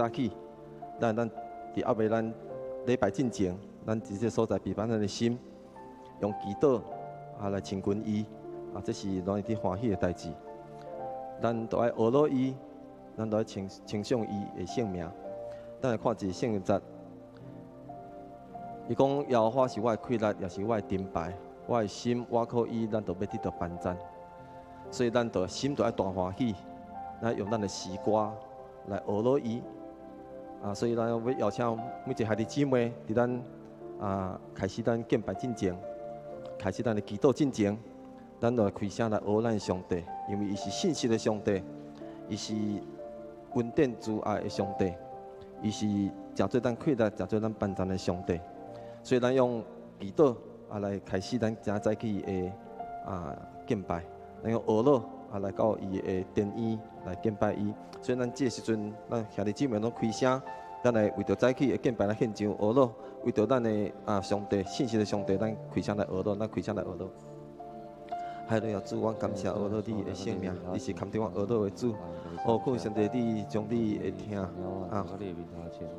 早起，咱伫后暝咱礼拜进前，咱伫这所在备办咱的心，用祈祷来请君伊这是让伊伫欢喜的代志。咱都爱学乐伊，咱都爱称颂伊的圣名。咱来看一个圣节，伊讲耶和华是我的快乐，也是我的盾牌，我的心倚靠伊，咱就要得到帮赞。所以咱就心就爱大欢喜，咱用咱的诗歌来学乐伊。所以咱要邀请每一个兄弟姊妹，伫咱开始咱敬拜进前，开始咱的祈祷进前，咱就开声来学咱的上帝，因为伊是信实的上帝，伊是恩典慈爱的上帝，伊是真做咱快乐、真做咱帮助的上帝。所以咱用祈祷来开始咱正早起的敬拜，咱用学乐来到伊的殿院来敬拜伊。所以咱这时阵，咱兄弟姊妹拢开声，咱来为着早起的敬拜来献上学乐，为着咱的上帝信实的上帝，咱开声来学乐，咱开声来学乐。海伦啊，主，我感谢学乐你的性命，你是牵着我学乐的主。感谢上帝，你将你的听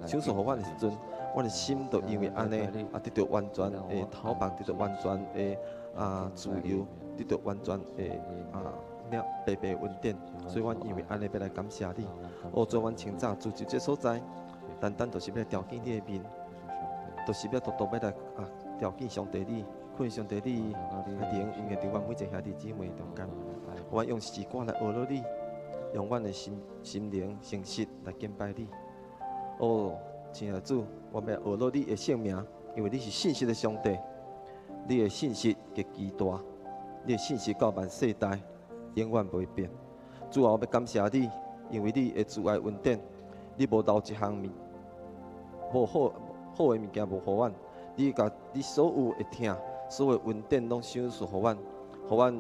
手术互我的时阵，我的心就因为安尼得到完全的投放，得到完全的自由，得到完全的白白恩典。所以我因为安尼要来感谢你。主，阮清早自就这所在，单单就是要调见你的面，就是要独要来调见上帝你。看上帝你灵应该伫阮每一个兄弟姊妹中间，我用诗歌来学乐你，用阮的心灵诚实来敬拜你。亲爱的主，我要学乐你的圣名，因为你是信实的上帝，你的信实极其大，你的信实到万世代永远袂变。主啊，我要感谢你，因为你的慈爱恩典，你无留一项无好的物件无互阮，你甲你所有的听。所有恩典拢赏赐互阮，互阮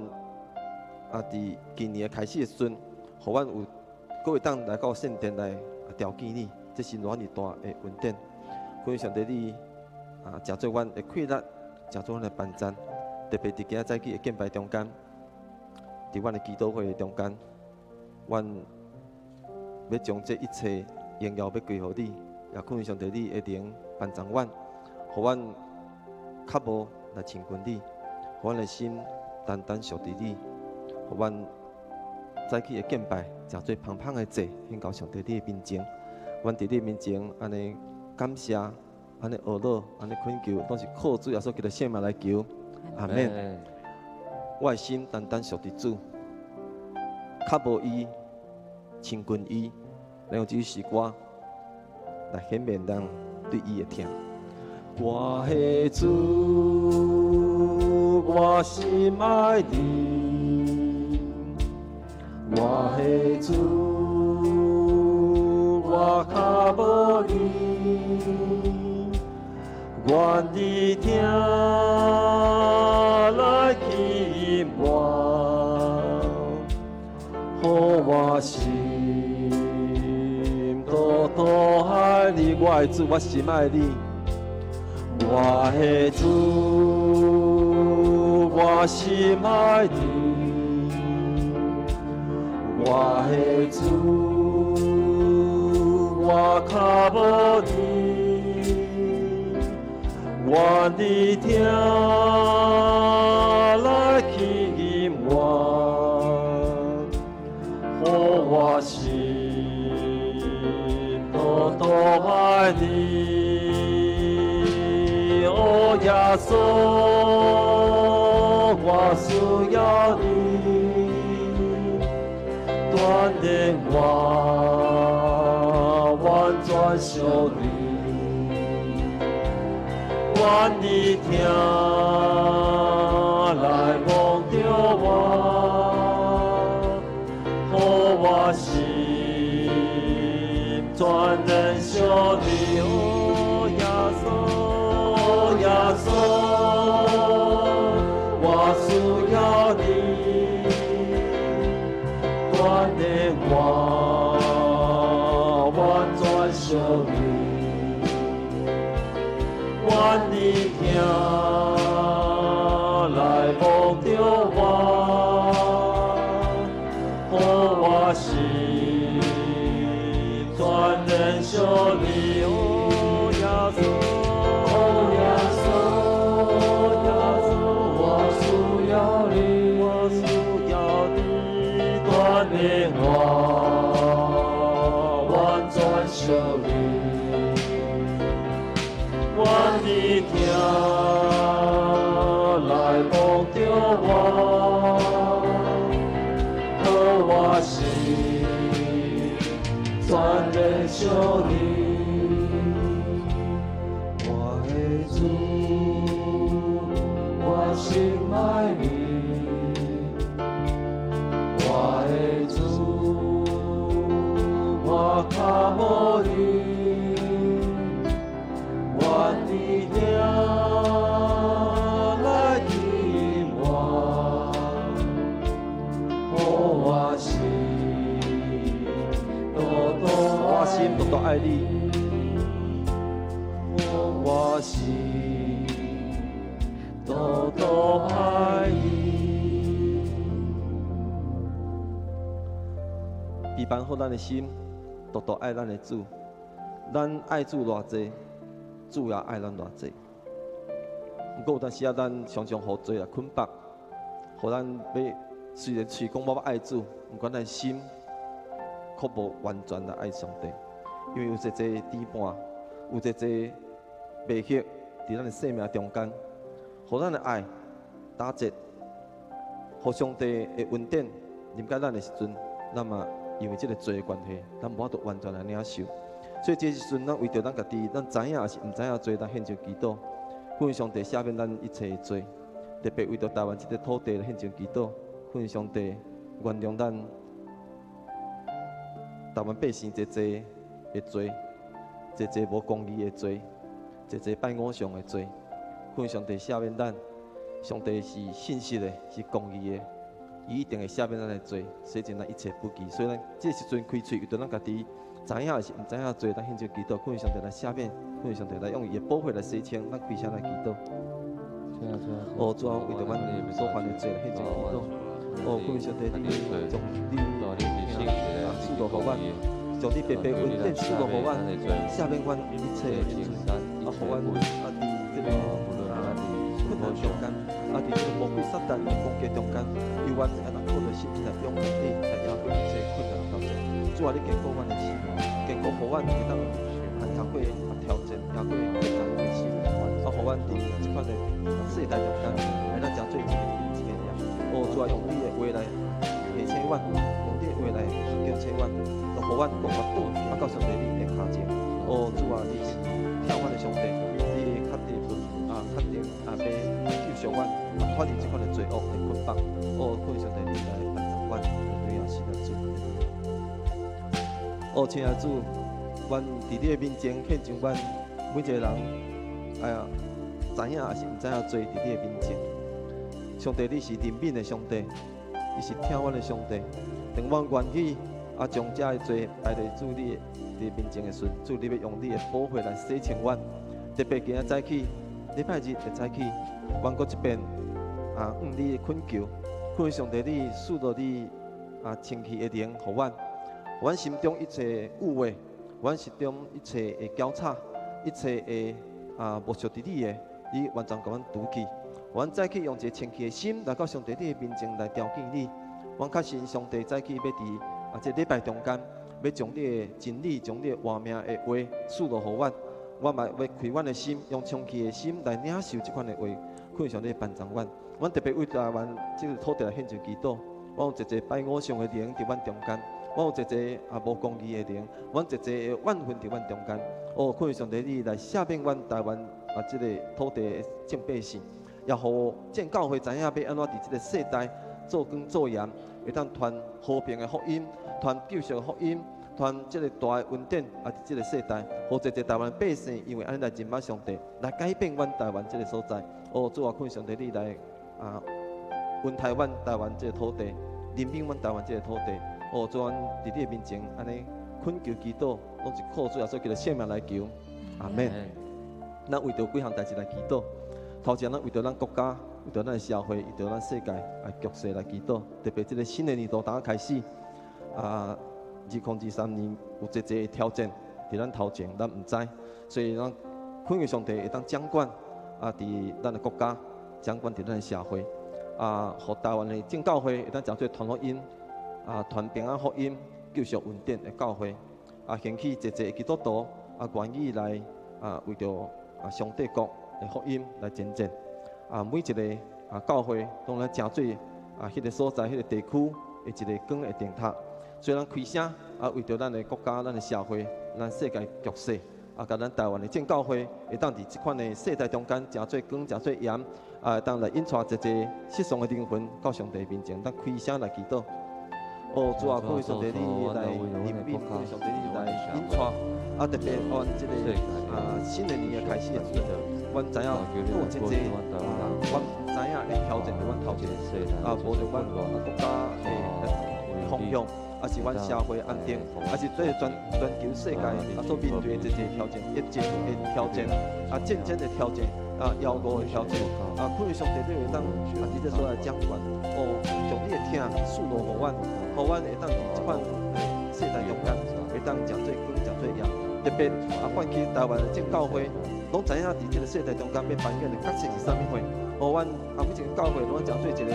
伫今年的开始的时阵，互阮有各位当来到圣殿来调见你，这是偌尔大的恩典。感谢上帝你真做阮的快乐，真做阮的帮赞，特别伫今仔早起的敬拜中间，伫阮的祈祷会中间，阮要将这一切荣耀要归互你，也感谢上帝你的灵帮助阮，互阮较无。来亲近你，互阮的心单单属于你，互阮早起的敬拜，诚做芳芳的祭，献到上帝你的面前。阮伫你面前安尼感谢，安尼学乐，安尼恳求，都是靠主耶稣基督圣名来求。阿免。我的心单单属于主，较无伊亲近伊，来用这首诗歌来显明咱对伊的听。我的主，我心爱你。我的主，我较无你。愿你听来起我，互我心多多爱你。我的主，我心爱你。我的主，我心爱你。我的主，我较无你。愿你听来起我，互我心多多爱你。耶稣，我需要你，锻炼我，完全属你。愿你听来望着我，互我心全然属你。耶稣。耶稣，我需要你，锻炼我，完全属你。愿你听来望着我，互我心全然属求你，哦耶稣，哦耶稣，我需要你，我需要你锻炼我，完全属你。我的听来帮助我，和我心全然属你。我的主，我心爱你。我的主，我靠无你。我的听来听我，我心我心多多爱你，我心多多爱你。陪伴好咱的心，多多爱咱的主。咱爱主偌济，主也爱咱偌济。不过有当时啊，咱常常互罪来捆绑，互咱要虽然嘴讲我要爱主，不过咱心却无完全来爱上帝。因为有一个底盘，有一个秘诀伫咱的生命中间，互咱的爱打结，互上帝的恩典临到咱的时阵，咱嘛因为这个罪的关系，咱无法度完全来领受。所以这时阵，咱为着咱家己，咱知影也是毋知影罪，咱献上祈祷，恳上帝赦免咱一切的罪，特别为着台湾这个土地献上祈祷，恳上帝原谅咱台湾百姓一切的罪，一切无公义的罪，一切拜偶像的罪，恳上帝赦免咱。上帝是信实的，是公义的，伊一定会赦免咱的罪，洗净咱一切不义。所以咱这时阵开喙，为着咱家己。知影还是毋知影做，咱献上祈祷，恳上帝来赦免，恳上帝来用伊的宝血来洗清，咱开声来祈祷。哦，主啊，为着阮所犯的罪来献上祈祷。哦，恳上帝，你将你赐落互阮，将你白白恩典赐落互阮，赦免阮一切的罪，互阮伫这个困难中间，伫这个魔鬼撒旦的攻击中间，有阮能靠着心来仰望你，来压过一切困难当中。主啊，你坚固阮的心。经过互阮会当透过挑战，也过困难的时，互阮伫即款的世代中间，会当真做一个一个人。哦，主啊，用你的话来提醒阮，用你的话来警醒阮，就互阮动法度，到上帝你的脚前。哦，主啊，你是听阮的上帝，你确定确定要救赎阮，脱离即款的罪恶的捆绑。哦，恳上帝你来帮助阮，对啊，是的主。哦，亲爱的主，阮伫你的面前献上阮每一个人，哎呀，知影也是毋知影做伫你的面前。上帝，你是怜悯的上帝，你是听阮的上帝。当阮愿意将这的罪摆在主你的面前的时，主你要用你的宝血来洗清阮。特别今仔早起，礼拜日的早起，阮搁一遍你的恳求，恳上帝你赐到你清气的灵，互阮。阮心中一切污秽，阮心中一切的骄吵，一切的无属于你的，你完全甲阮除去。阮再去用一个清气的心来到上帝你的面前来朝见你。阮确信上帝再去要伫这礼拜中间，要将你的真理、将你的活命的话赐落互阮。阮嘛要开阮的心，用清气的心来领受这款的话，恳上帝帮助阮。阮特别为台湾这个土地来献上祈祷。阮有一个拜偶像的灵伫阮中间。阮有一个无公义的灵，阮一个怨愤伫阮中间。哦，恳上帝你来赦免阮台湾这个土地的正百姓，也互正教会知影要安怎伫这个世代做光做盐，会当传和平的福音，传救赎的福音，传这个大的恩典伫这个世代，互一个台湾百姓因为安尼来敬拜上帝，来改变阮台湾这个所在。哦，主啊，恳上帝你来恩待阮台湾这个土地，怜悯阮台湾这个土地。哦，主阮伫你的面前，安尼恳求祈祷，拢是靠主耶稣基督圣名来求，阿免。咱为着几项代志来祈祷，头前咱为着咱国家，为着咱的社会，为着咱世界局势来祈祷。特别这个新的年度刚开始，2023年有一个挑战，伫伫咱头前，咱毋知，所以咱恳求上帝会当掌管伫咱的国家，掌管伫咱的社会，互台湾的正教会会当真做传福音，传平安福音，救赎稳定的教会，兴起一个基督徒愿意来为着上帝国的福音来前进，每一个教会拢来真做迄个所在、迄个地区的一个光的电塔，所以咱开声为着咱的国家、咱的社会、咱世界局势，甲咱台湾的正教会会当伫即款的世代中间，真做光、真做盐，当来引带一个失丧的灵魂到上帝面前，咱开声来祈祷。主啊，恳求上帝你来怜悯，恳求上帝你来引带，特别按即个新的年的开始的时候，阮知影有真侪阮毋知影会挑战着阮头前，无着阮国家的方向，是阮社会安定，是对全球世界所面对的这些挑战，疫情的挑战，战争的挑战，妖魔的挑战，恳求上帝你会当伫这所来掌管，将你的听赐落互阮，互阮会当伫即款世代中间，会当真做光，真做盐，特别唤起台湾的正教会，拢知影伫即个世代中间要扮演的角色是啥物货，互阮每一个教会拢真做一个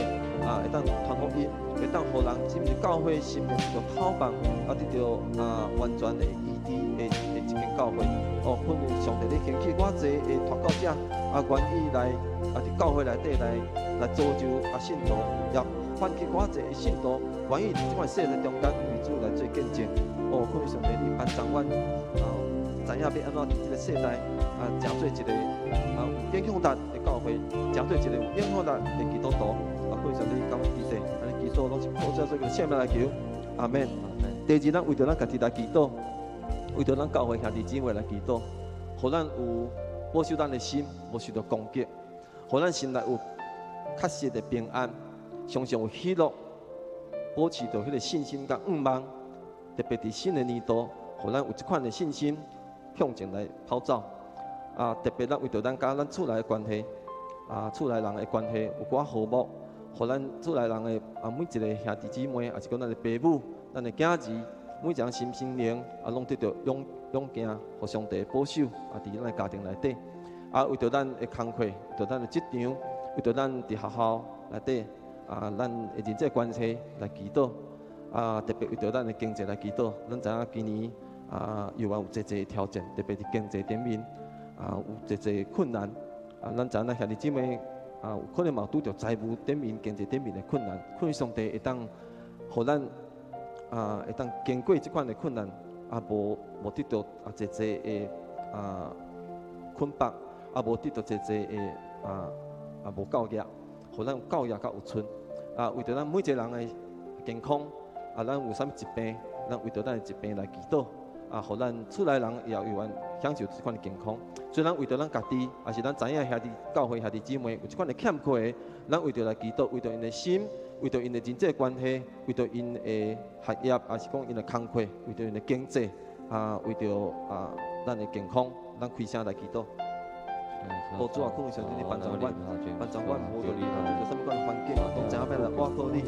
会当传福音，会当互人进入教会心灵得到透放，得到完全的医治的一间教会。恳求上帝你兴起我这的传教者，愿意来伫教会内底来造就信徒，也唤起我这的信徒，愿意伫即款世代中间为主来做见证。恳求上帝你帮助阮，知影要安怎伫即个世代真做一个有影响力的教会，真做一个有影响力的基督徒。恳求上帝感恩基地，安尼祈祷拢是靠着这个圣名来求，阿门。第二，咱为着咱家己来祈祷。为着咱教会兄弟姊妹来祈祷，互咱有保守咱的心，无受到攻击；互咱心内有确实的平安，常常有喜乐，保持着迄个信心甲愿望。特别伫新的年度，互咱有即款的信心向前来跑走。特别咱为着咱甲咱厝内的关系，厝内人的关系有寡和睦，互咱厝内人的每一个兄弟姊妹，也是讲咱的爸母、咱的囝儿。每一人心灵拢得到勇敢，互上帝保守伫咱的家庭内底。为着咱的工课，为着咱的职场，为着咱伫学校内底咱的人际关系来祈祷。特别为着咱的经济来祈祷。咱知影今年又有侪侪挑战，特别伫经济顶面有侪侪困难。咱知影咱兄弟姊妹有可能嘛拄着财务顶面、经济顶面的困难，恳求上帝会当互咱。会当经过即款的困难，无得到侪侪的捆绑，无得到侪侪的无教育，互咱有教育甲有存。为着咱每一个人的健康，咱有啥物疾病，咱为着咱的疾病来祈祷。互咱厝内人也有缘享受即款的健康。所以咱为着咱家己，也是咱知影兄弟教会兄弟姊妹有即款的欠缺的，咱为着来祈祷，为着因的心。为着因的人际关系，为着因的学业，还是讲因的工课，为着因的经济，为着咱的健康，咱开声来祈祷。主啊，恳求上帝你帮助阮，无着你，无着什么款的环境，拢知影要来倚靠你。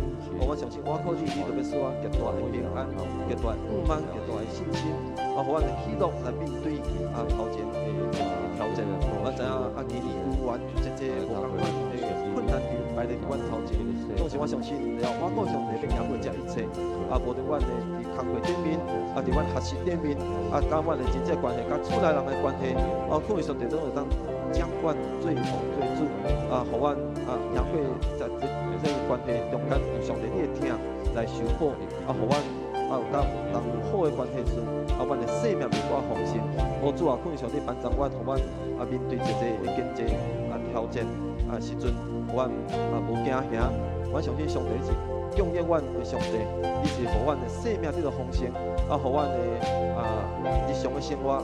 我相信倚靠你，你就要使我极大的平安，极大的愿望，极大的信心，互我的喜乐来面对头前的挑战。我知影今年有缘这无共款的困难摆在阮头前，总是我相信，只要我靠上帝要经过这一切，无论阮的伫工课顶面，伫阮学习顶面，甲阮的人际关系，甲厝内人的关系，恳求上帝都会当。掌管最王最主，互阮赢过在这个关系中间，有上帝你的听来修补，互阮有甲人有好的关系时，阮的生命袂我放心。主啊，恳求上帝帮助阮，互阮面对这些经济挑战时阵，阮无惊吓。我相信上帝是供应阮的上帝，伊是互阮的生命这个丰盛，互阮的日常的生活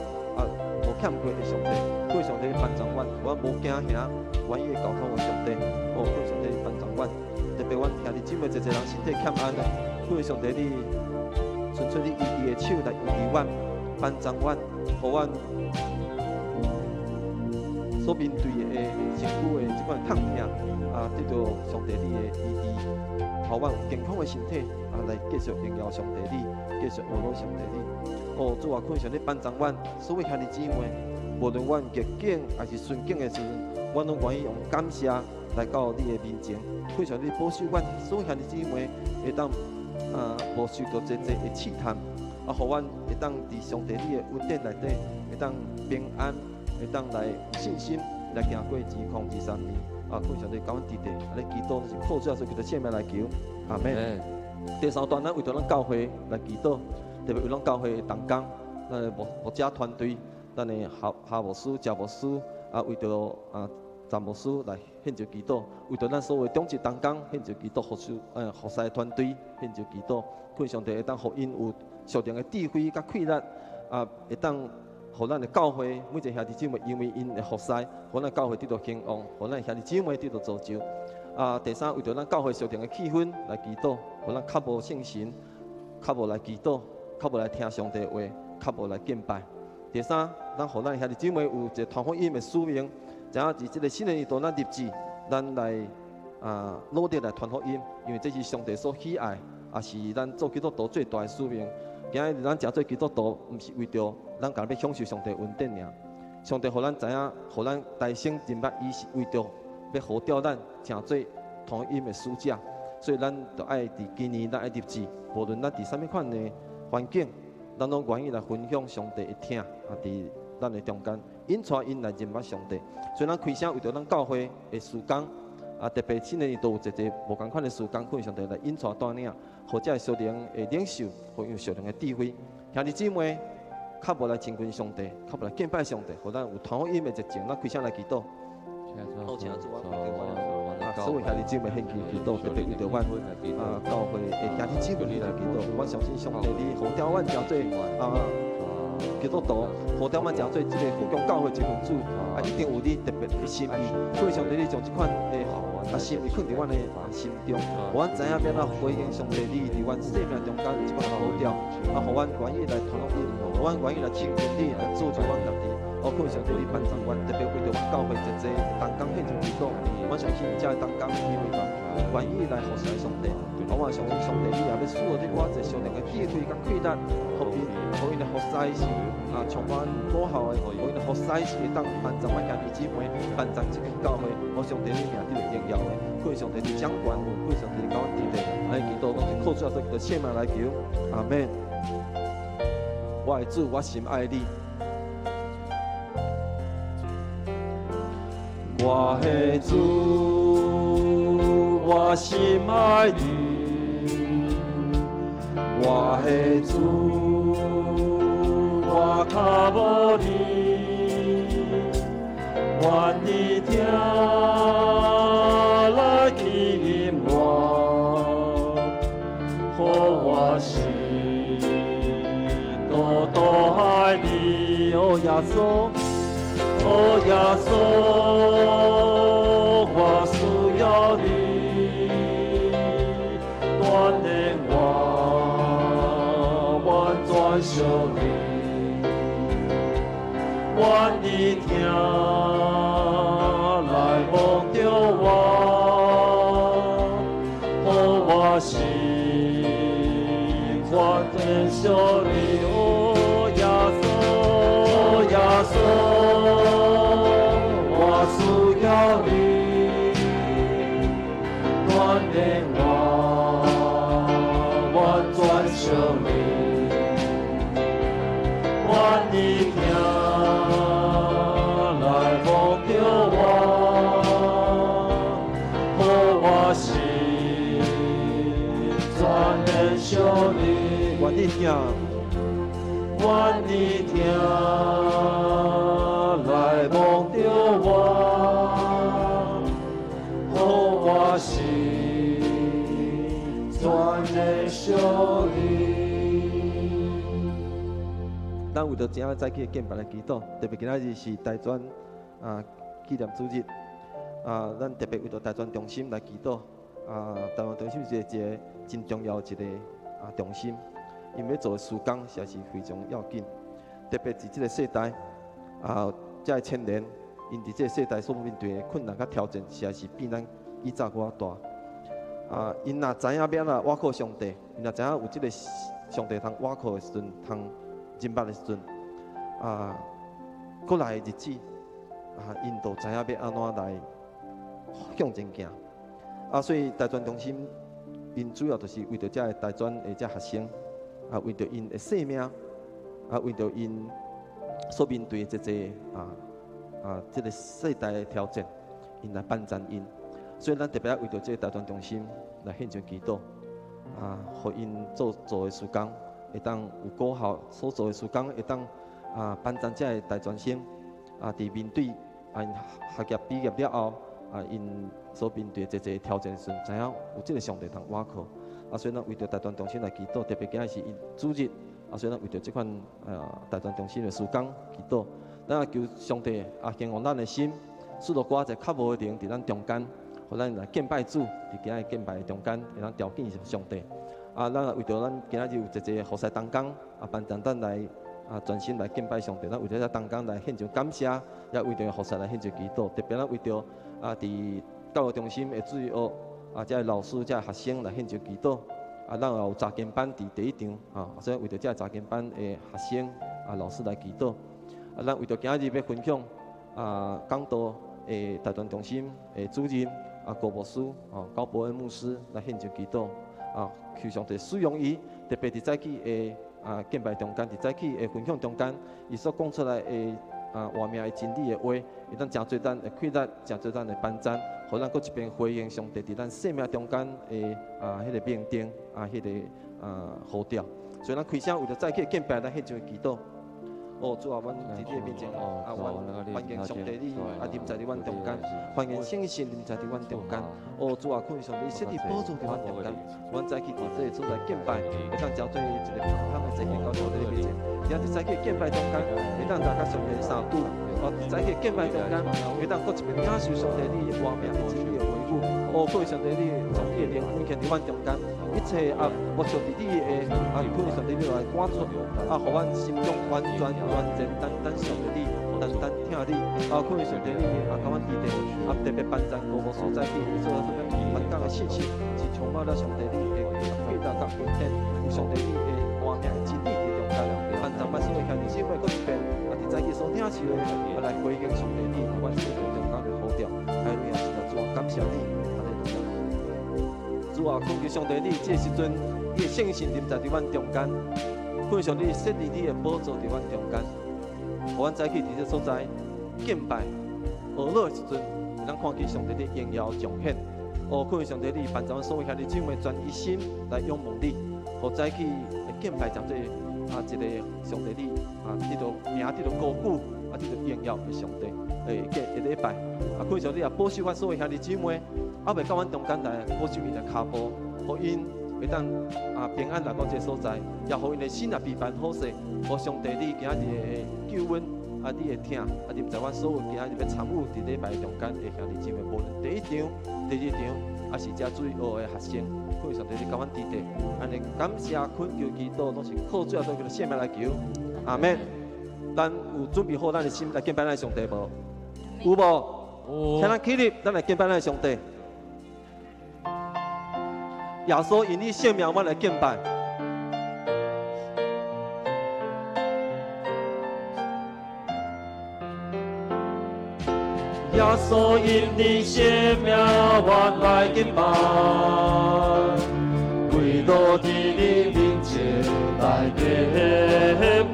无欠缺的上帝，恳求上帝帮助阮，我无惊吓，愿意交托的上帝，恳求上帝帮助阮。特别阮兄弟姊妹，一个人身体欠安的，恳求上帝你伸出你医治的手来医治阮，帮助阮，互阮所面对的身躯的即款痛痛，得到上帝你的医治，互阮有健康的身体，来继续荣耀上帝你，继续阿罗上帝你。哦，主啊，恳上你帮助阮所有兄弟姊妹，无论阮逆境还是顺境的时阵，阮拢愿意用感谢来到你的面前。恳上你保守阮所有兄弟姊妹，会当无受到这的试探，互阮会当伫上帝你的恩典内底，会当平安，会当来有信心来行过2023年。恳上你感恩弟弟，安尼祈祷是靠主耶稣基督圣名来求，阿门。第三段，咱为着咱教会来祈祷。特别为咱教会同工，咱的牧者团队，咱的夏牧师、贾牧师，为着詹牧师来献上祈祷，为着咱所有中职同工献上祈祷，服侍团队献上祈祷，恳上帝会当互因有上定的智慧甲气力，会当互咱的教会每一个兄弟姊妹因为因的服侍，互咱教会得到兴旺，互咱兄弟姊妹得到造就。第三，为着咱教会上定的气氛来祈祷，互咱较无信心，较无来祈祷。较无来听上帝话，较无来敬拜。第三，咱互咱兄弟姊妹有一个传福音的使命，怎样伫这个新的年度咱立志，咱来努力来传福音，因为这是上帝所喜爱，也是咱做基督徒最大的使命。今日咱诚做基督徒，毋是为着咱家要享受上帝恩典尔。上帝互咱知影，互咱大生明白，伊是为着要呼召咱诚做传福音的使者。所以咱就爱伫今年咱爱立志，无论咱伫啥物款的环境，咱拢愿意来分享上帝的听，伫咱的中间，引带因来认捌上帝。所以咱开声为着咱教会的事工，特别新的年度有一个无共款的事工，恳上帝来引带带领，或者少年的领袖，或有少年的智慧，兄弟姊妹较无来亲近上帝，较无来敬拜上帝，互咱有传福音的热情，咱开声来祈祷。好，请主所有兄弟姊妹献祈祷，特别为着阮教会的兄弟姊妹来祈祷。阮相信上帝你呼召阮诚做基督徒，呼召阮诚做这个福音教会一份子，一定有你特别的心意。所以上帝你将这款的心意放伫阮的心中，互阮知影要哪回应上帝你伫阮生命中间这款呼召，互阮愿意来传福音，互阮愿意来亲近你，来做出阮家己。恳上帝你帮助阮，特别为着阮教会一个同工献上祈祷。我相信这同工因为愿意来服侍上帝，我相信上帝你也要赐予你我一上帝的智慧甲气力，互因的服侍是充满果效的，互因的服侍是会当帮助阮兄弟姊妹，帮助这间教会，我上帝你名得荣耀的，恳上帝你掌管，恳上帝你感恩地的，来祈祷，拢是靠主耶稣基督圣名来求，阿门。我的主，我心爱你。我的主，我心爱你。我的主，我靠无你，愿你听来听我，互我心多多爱你，哦耶稣。哦，耶稣，我需要你，锻炼我，完全属你，愿你听来帮助我，互我心完全属你，哦，耶稣，哦，耶稣。需要你锻炼我，完全属你，愿你听来帮助我，互我心全然属你，愿你听，愿你听来帮助我。我心全然属你。咱为着今仔早起敬拜来祈祷，特别今仔日是大专纪念主日，咱特别为着大专中心来祈祷。大专中心是一个真重要一个中心，因为要做的事工实在是非常要紧，特别是这个世代这个青年，因伫这个世代所面对的困难甲挑战，实在是比咱以前搁较大。因若知影要来倚靠上帝，因若知影有即个上帝通倚靠的时阵，通认捌的时阵，过来的日子，因都知影要安怎来向前行。所以大专中心，因主要就是为着这大专的这学生，为着因的生命，为着因所面对的这个世代的挑战，因来帮助因。所以咱特别为着这个大专中心来献上祈祷，互因做的事工会当有果效，所做的事工会当帮助这个大专生，伫面对因学业毕业了后，因所面对的这挑战时，知影有这个上帝通倚靠。所以咱为着大专中心来祈祷，特别今日是因主日，所以咱为着这款大专中心的事工祈祷，咱也求上帝兴旺咱的心，使到寡者较无的灵伫咱中间。互咱来敬拜主，伫今日敬拜中间，会当调敬上帝。咱也为着咱今日有一服侍同工，帮助咱来专心来敬拜上帝。咱为着这同工来献上感谢，也为着服侍来献上祈祷。特别咱为着伫教育中心的主学这老师、这学生来献上祈祷。咱也有查经班伫第一场所以为着这查经班的学生老师来祈祷。咱为着今日要分享讲道的大专中心的主任。高牧师、高伯恩牧师来献上祈祷，求上帝使用伊，特别伫早起的敬拜中间，伫早起的分享中间，伊所讲出来的话命的真理的话，会当真做咱的快乐，真做咱的帮助，互咱搁一边回应上帝伫咱生命中间的迄个命定迄个呼召。所以咱开声为着早起敬拜来献上祈祷。主啊，阮伫你的面前，阮欢迎上帝你临在伫阮中间，欢迎圣神临在伫阮中间。主啊，看上帝设立宝座伫阮中间，阮早起伫这个所在敬拜，会当交做一个平安的祭献到上帝的面前。也伫早起敬拜中间，会当大家上帝相拄。早起敬拜中间，会当搁一边领受上帝你的话命、真理的话语。看上帝你从你的灵运行伫阮中间，一切无像伫你的看上帝你来赶出，互阮心中完全单上帝你，单听你，看上帝你甲阮记得，特别帮助无所在地，做什么万港的信息，是充满了上帝你的快乐甲恩典，有上帝你的话命的真理伫中间，帮助咱所有兄弟姊妹搁一遍，伫在去所听是来回应上帝你，阮生命中间的呼召，还有是来主感谢你，哈利路亚。主啊，恳求上帝你这时阵，你的圣神临在伫阮中间。恳上帝设立你的宝座伫阮中间，互阮早起伫这所在敬拜、学老的时阵，会当看见上帝的荣耀彰显。恳上帝你帮助阮所有兄弟姊妹全一心来仰望你，互早起的敬拜站做一个上帝你得到名得到高举得到荣耀的上帝的礼拜。恳上帝也保守阮所有兄弟姊妹，袂到阮中间来保守因的脚步，互因。会当平安来到这所在，也互因的心平安好势，互上帝你今日的救恩你的听临在阮所有今日要参与伫礼拜中间的兄弟姊妹，无论第一场、第二场，是遮最学的学生，恳上帝你甲阮支持，安尼感谢恳求祈祷，拢是靠主要对佢的性命来求，阿门。咱有准备好咱的心来敬拜咱上帝无？有无？请咱起立，咱来敬拜咱上帝。耶稣因你性命，我来敬拜。耶稣因你性命，我来敬拜。跪落伫你面前来敬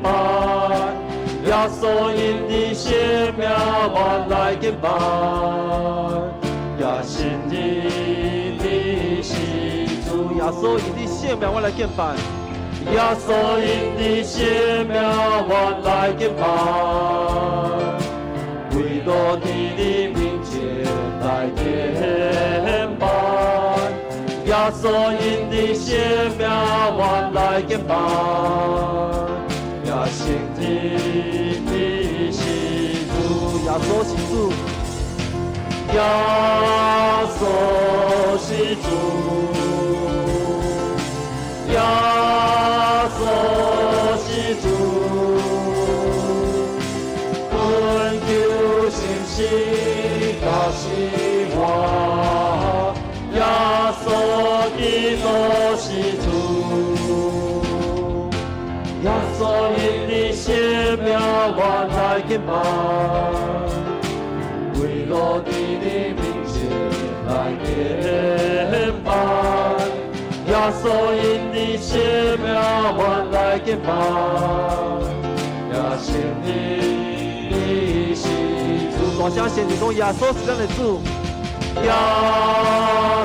拜。耶稣因你性命，我来敬拜。也信你是。耶稣因你性命，我来敬拜。耶稣因你性命，我来敬拜。跪落伫你面前来敬拜。耶稣因你性命，我来敬拜。也信你是主，耶稣是主。耶稣是主。耶稣是主，恳求信心甲希望。耶稣。基督是主，耶稣因你生命我来敬拜，为了你的名字来敬拜，耶稣因你生命我来敬拜，也是你是主。大声宣讲，耶稣是咱的主。耶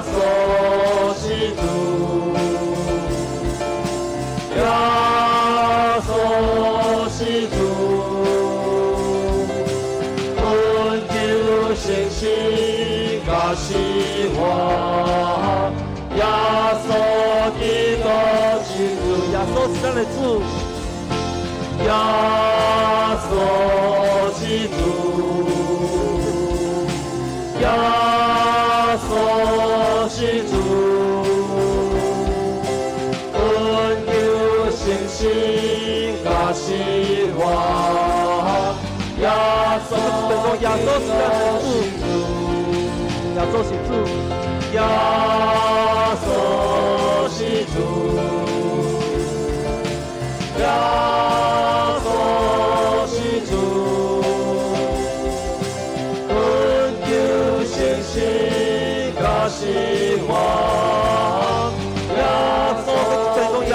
稣是主，耶稣是主，恩救信心甲希望，耶稣基督是主，耶稣是咱的主，耶稣是主，耶稣是主，恩救信心甲希望，耶稣耶稣是咱的主，耶稣是主，耶稣是主，耶稣是主，恩救信心甲希望，耶稣是主，耶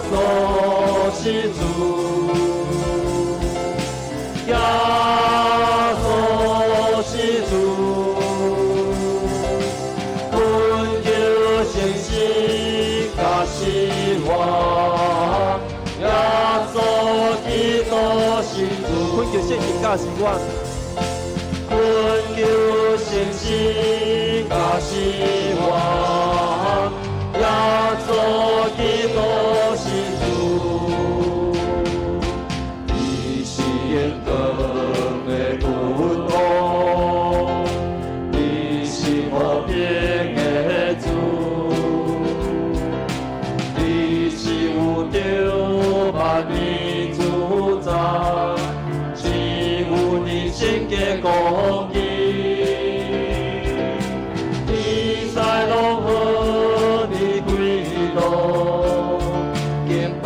稣是主，耶稣是主，恩救信心甲希望，耶稣基督是主，困叫圣经甲是我，恩救信心甲希望，耶稣基督是主，你是严格的君王，你是和平的主，你是有着万民主宰，是有你圣洁公义，你在龙河的归路，敬拜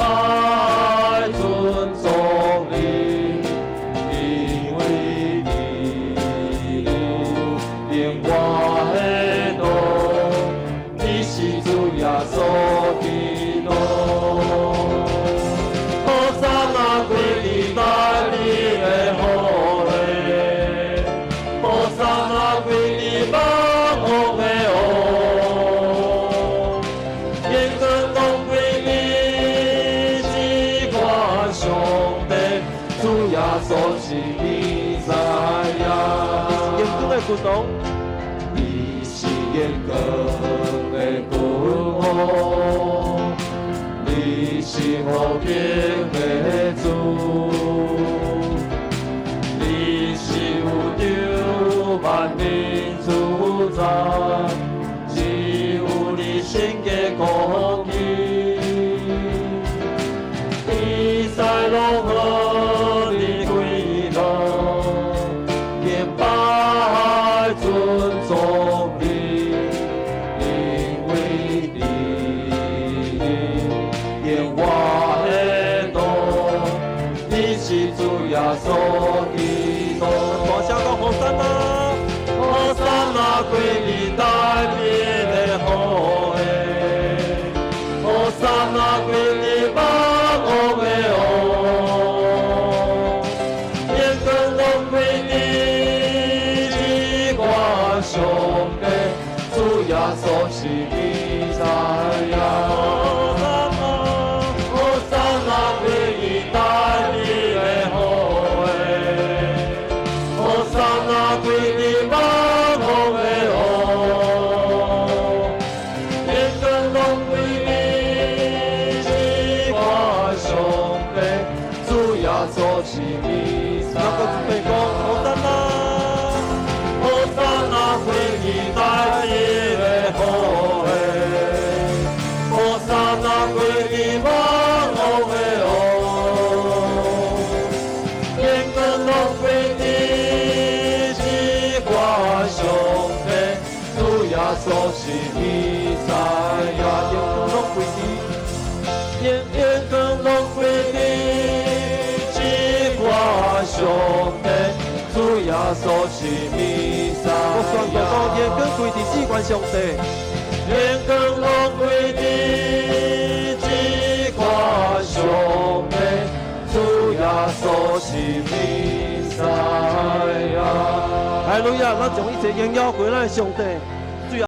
尊重你，因为你令我的路，你是主耶稣基督。好山啊，归你大你的好嘞！好山啊，归你把我的哦，眼光拢归你只看上帝，主耶稣是你知呀。严格的君王，你是严格的君王，你是和平的主，你是有着万民主宰，只有你圣洁公义，你在龙河的归路，敬拜尊重你，因为你演我的路，你是主耶稣基督。大声讲好山啊！好山啊，归你大你的好诶！好山啊，归你把我的哦，眼光拢归你只看上帝，主耶稣是你知呀。好山啊，归你大你的好诶！好山啊，归你把我的哦，眼光拢归你只看上帝，主耶稣是你知。那个准备讲好山啊！好山啊，归你大你的好诶！好山啊，归你把我的哦，眼光拢归你只是弥赛亚，眼光拢归你，眼光拢归你，只挂上帝，主耶稣是弥赛我宣告讲眼光归你，只管上帝。眼光拢归你，只挂上帝，主耶稣是弥赛亚。哈利路亚！咱将一切荣耀归咱的上帝。